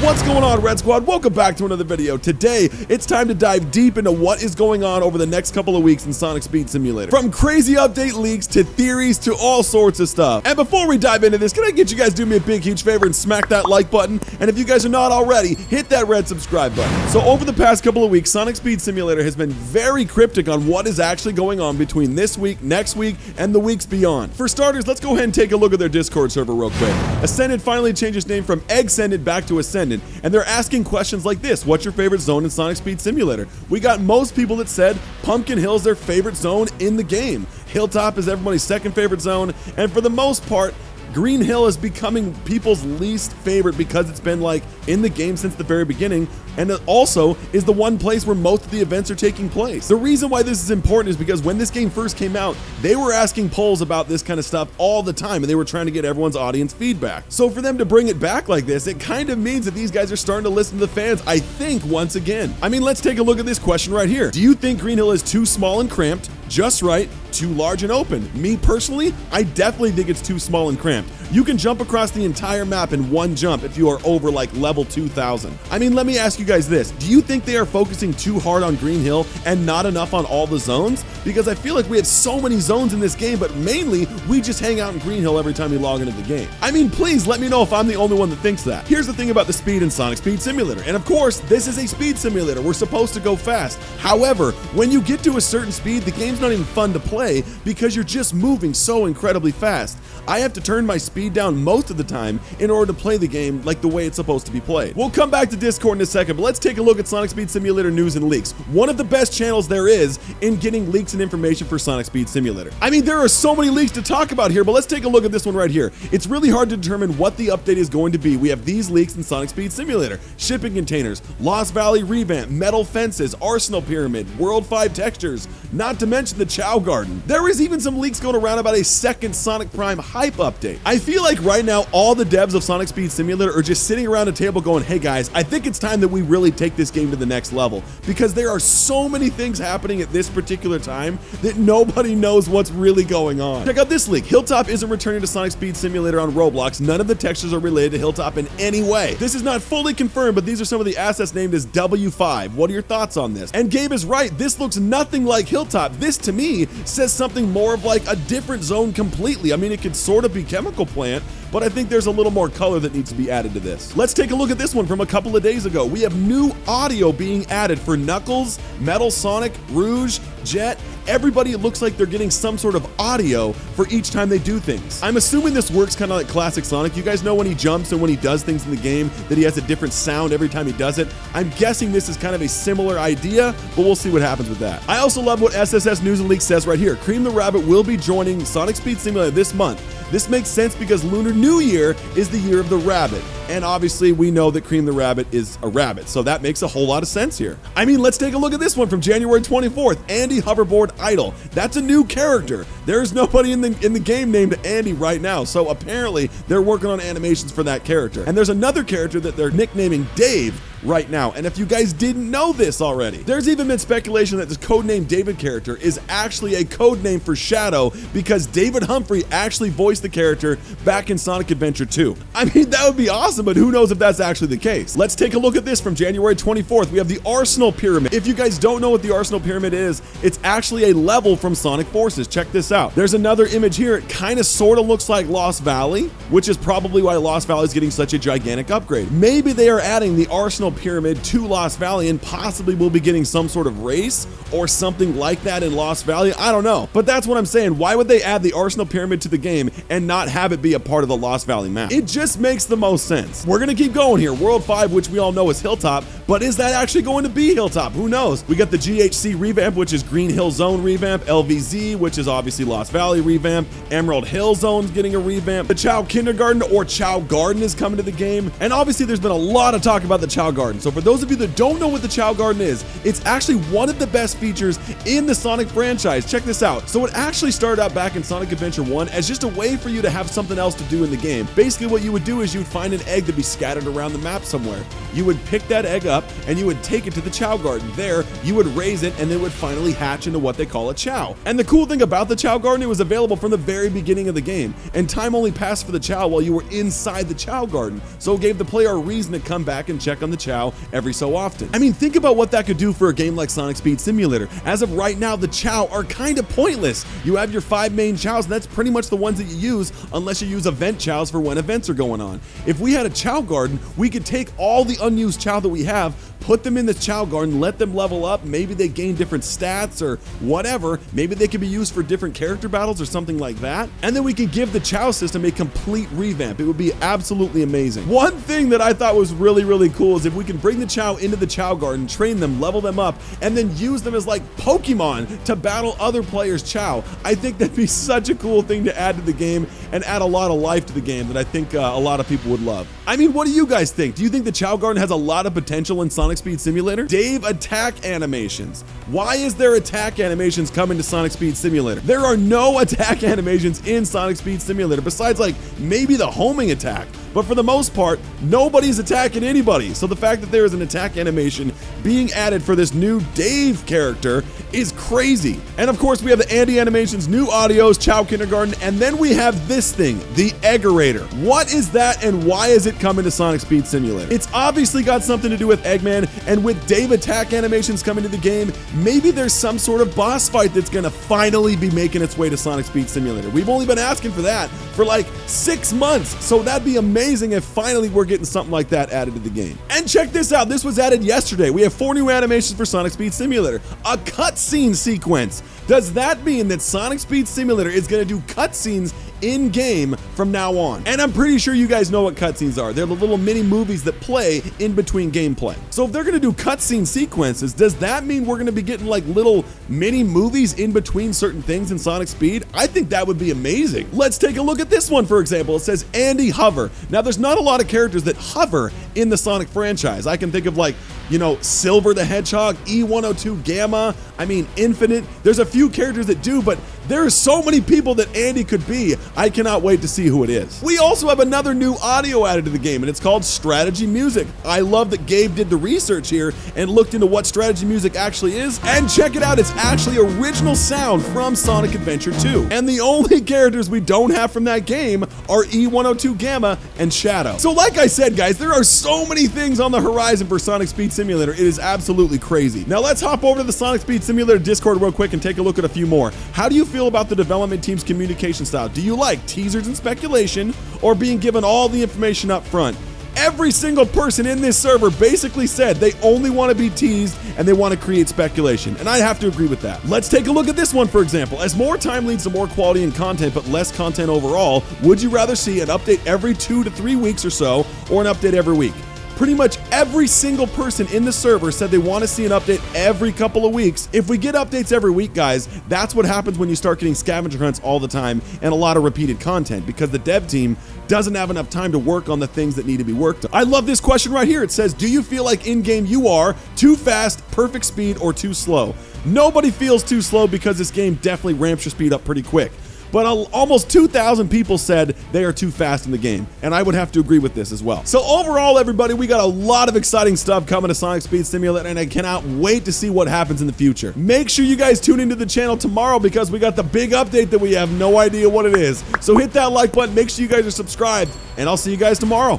What's going on, Red Squad? Welcome back to another video. Today, it's time to dive deep into what is going on over the next couple of weeks in Sonic Speed Simulator. From crazy update leaks to theories to all sorts of stuff. And before we dive into this, can I get you guys to do me a big, huge favor and smack that like button? And if you guys are not already, hit that red subscribe button. So over the past couple of weeks, Sonic Speed Simulator has been very cryptic on what is actually going on between this week, next week, and the weeks beyond. For starters, let's go ahead and take a look at their Discord server real quick. Ascendant finally changed its name from Eggcendant back to Ascendant, and they're asking questions like this: what's your favorite zone in Sonic Speed Simulator? We got most people that said Pumpkin Hill is their favorite zone in the game. Hilltop is everybody's second favorite zone, and for the most part, Green Hill is becoming people's least favorite because it's been like in the game since the very beginning, and it also is the one place where most of the events are taking place. The reason why this is important is because when this game first came out, they were asking polls about this kind of stuff all the time, and they were trying to get everyone's audience feedback. So for them to bring it back like this, it kind of means that these guys are starting to listen to the fans, I think, once again. I mean, let's take a look at this question right here. Do you think Green Hill is too small and cramped, just right, too large and open? Me personally, I definitely think it's too small and cramped. You can jump across the entire map in one jump if you are over like level 2000. I mean, let me ask you guys this. Do you think they are focusing too hard on Green Hill and not enough on all the zones? Because I feel like we have so many zones in this game, but mainly we just hang out in Green Hill every time we log into the game. I mean, please let me know if I'm the only one that thinks that. Here's the thing about the speed in Sonic Speed Simulator. And of course, this is a speed simulator. We're supposed to go fast. However, when you get to a certain speed, the game's not even fun to play because you're just moving so incredibly fast. I have to turn my speed down most of the time in order to play the game like the way it's supposed to be played. We'll come back to Discord in a second, but let's take a look at Sonic Speed Simulator news and leaks. One of the best channels there is in getting leaks and information for Sonic Speed Simulator. I mean, there are so many leaks to talk about here, but let's take a look at this one right here. It's really hard to determine what the update is going to be. We have these leaks in Sonic Speed Simulator: shipping containers, Lost Valley revamp, metal fences, Arsenal Pyramid, World 5 textures, not to mention the Chao Garden. There is even some leaks going around about a second Sonic Prime hype update. I feel like right now all the devs of Sonic Speed Simulator are just sitting around a table going, hey guys, I think it's time that we really take this game to the next level, because there are so many things happening at this particular time that nobody knows what's really going on. Check out this leak. Hilltop isn't returning to Sonic Speed Simulator on Roblox. None of the textures are related to Hilltop in any way. This is not fully confirmed, but these are some of the assets named as W5. What are your thoughts on this? And Gabe is right. This looks nothing like Hilltop. This to me says something more of like a different zone completely. I mean, it could sort of be Chemical Plant, but I think there's a little more color that needs to be added to this. Let's take a look at this one from a couple of days ago. We have new audio being added for Knuckles, Metal Sonic, Rouge, Jet. Everybody, it looks like they're getting some sort of audio for each time they do things. I'm assuming this works kind of like classic Sonic. You guys know when he jumps and when he does things in the game that he has a different sound every time he does it. I'm guessing this is kind of a similar idea, but we'll see what happens with that. I also love what SSS News and Leaks says right here. Cream the Rabbit will be joining Sonic Speed Simulator this month. This makes sense because Lunar New Year is the year of the rabbit. And obviously we know that Cream the Rabbit is a rabbit, so that makes a whole lot of sense here. I mean, let's take a look at this one from January 24th. Andy Hoverboard Idol. That's a new character. There's nobody in the game named Andy right now, so apparently they're working on animations for that character. And there's another character that they're nicknaming Dave right now. And if you guys didn't know this already, there's even been speculation that this codename David character is actually a code name for Shadow because David Humphrey actually voiced the character back in Sonic Adventure 2. I mean, that would be awesome, but who knows if that's actually the case. Let's take a look at this from January 24th. We have the Arsenal Pyramid. If you guys don't know what the Arsenal Pyramid is, it's actually a level from Sonic Forces. Check this out. There's another image here. It kind of sort of looks like Lost Valley, which is probably why Lost Valley is getting such a gigantic upgrade. Maybe they are adding the Arsenal Pyramid to Lost Valley and possibly we'll be getting some sort of race or something like that in Lost Valley. I don't know, but that's what I'm saying. Why would they add the Arsenal Pyramid to the game and not have it be a part of the Lost Valley map? It just makes the most sense. We're gonna keep going here. World 5, which we all know is Hilltop, but is that actually going to be Hilltop? Who knows? We got the GHC revamp, which is Green Hill Zone revamp, LVZ, which is obviously Lost Valley revamp, Emerald Hill Zone's getting a revamp, the Chao Kindergarten or Chao Garden is coming to the game, and obviously there's been a lot of talk about the Chao Garden. So for those of you that don't know what the Chao Garden is, it's actually one of the best features in the Sonic franchise. Check this out. So it actually started out back in Sonic Adventure 1 as just a way for you to have something else to do in the game. Basically what you would do is you would find an egg to be scattered around the map somewhere. You would pick that egg up and you would take it to the Chao Garden. There, you would raise it and it would finally hatch into what they call a Chao. And the cool thing about the Chao Garden, it was available from the very beginning of the game. And time only passed for the Chao while you were inside the Chao Garden. So it gave the player a reason to come back and check on the Chao every so often. I mean, think about what that could do for a game like Sonic Speed Simulator. As of right now, the Chao are kind of pointless. You have your 5 main Chaos, and that's pretty much the ones that you use unless you use event Chaos for when events are going on. If we had a Chao Garden, we could take all the unused Chao that we have, put them in the Chao Garden, let them level up. Maybe they gain different stats or whatever. Maybe they could be used for different character battles or something like that. And then we could give the Chao system a complete revamp. It would be absolutely amazing. One thing that I thought was really, really cool is if we can bring the Chao into the Chao Garden, train them, level them up, and then use them as like Pokemon to battle other players' Chao. I think that'd be such a cool thing to add to the game and add a lot of life to the game that I think a lot of people would love. I mean, what do you guys think? Do you think the Chao Garden has a lot of potential in Sonic Speed Simulator? Dave, attack animations. Why is there attack animations coming to Sonic Speed Simulator? There are no attack animations in Sonic Speed Simulator besides like maybe the homing attack. But for the most part, nobody's attacking anybody. So the fact that there is an attack animation being added for this new Dave character is crazy. And of course, we have the Andy animations, new audios, Chao Kindergarten, and then we have this thing, the Eggerator. What is that and why is it coming to Sonic Speed Simulator? It's obviously got something to do with Eggman, and with Dave attack animations coming to the game, maybe there's some sort of boss fight that's gonna finally be making its way to Sonic Speed Simulator. We've only been asking for that for like 6 months, so that'd be amazing if finally we're getting something like that added to the game. And check this out, this was added yesterday. We have 4 new animations for Sonic Speed Simulator. A cutscene sequence. Does that mean that Sonic Speed Simulator is going to do cutscenes in-game from now on? And I'm pretty sure you guys know what cutscenes are. They're the little mini movies that play in between gameplay. So if they're going to do cutscene sequences, does that mean we're going to be getting like little mini movies in between certain things in Sonic Speed? I think that would be amazing. Let's take a look at this one, for example. It says Andy Hover. Now, there's not a lot of characters that hover in the Sonic franchise. I can think of like, you know, Silver the Hedgehog, E102 Gamma, I mean, Infinite. There's a few characters that do, but there are so many people that Andy could be. I cannot wait to see who it is. We also have another new audio added to the game, and it's called Strategy Music. I love that Gabe did the research here and looked into what strategy music actually is. And check it out, it's actually original sound from Sonic Adventure 2. And the only characters we don't have from that game are E102 Gamma and Shadow. So like I said, guys, there are so many things on the horizon for Sonic Speed Simulator. It is absolutely crazy. Now let's hop over to the Sonic Speed Simulator Discord real quick and take a look at a few more. How do you feel about the development team's communication style? Do you like teasers and speculation or being given all the information up front? Every single person in this server basically said they only want to be teased and they want to create speculation, and I have to agree with that. Let's take a look at this one, for example. As more time leads to more quality and content but less content overall, would you rather see an update every 2 to 3 weeks or so, or an update every week? Pretty much every single person in the server said they want to see an update every couple of weeks. If we get updates every week, guys, that's what happens when you start getting scavenger hunts all the time and a lot of repeated content, because the dev team doesn't have enough time to work on the things that need to be worked on. I love this question right here. It says, do you feel like in-game you are too fast, perfect speed, or too slow? Nobody feels too slow because this game definitely ramps your speed up pretty quick. But almost 2,000 people said they are too fast in the game, and I would have to agree with this as well. So overall, everybody, we got a lot of exciting stuff coming to Sonic Speed Simulator, and I cannot wait to see what happens in the future. Make sure you guys tune into the channel tomorrow because we got the big update that we have no idea what it is. So hit that like button, make sure you guys are subscribed, and I'll see you guys tomorrow.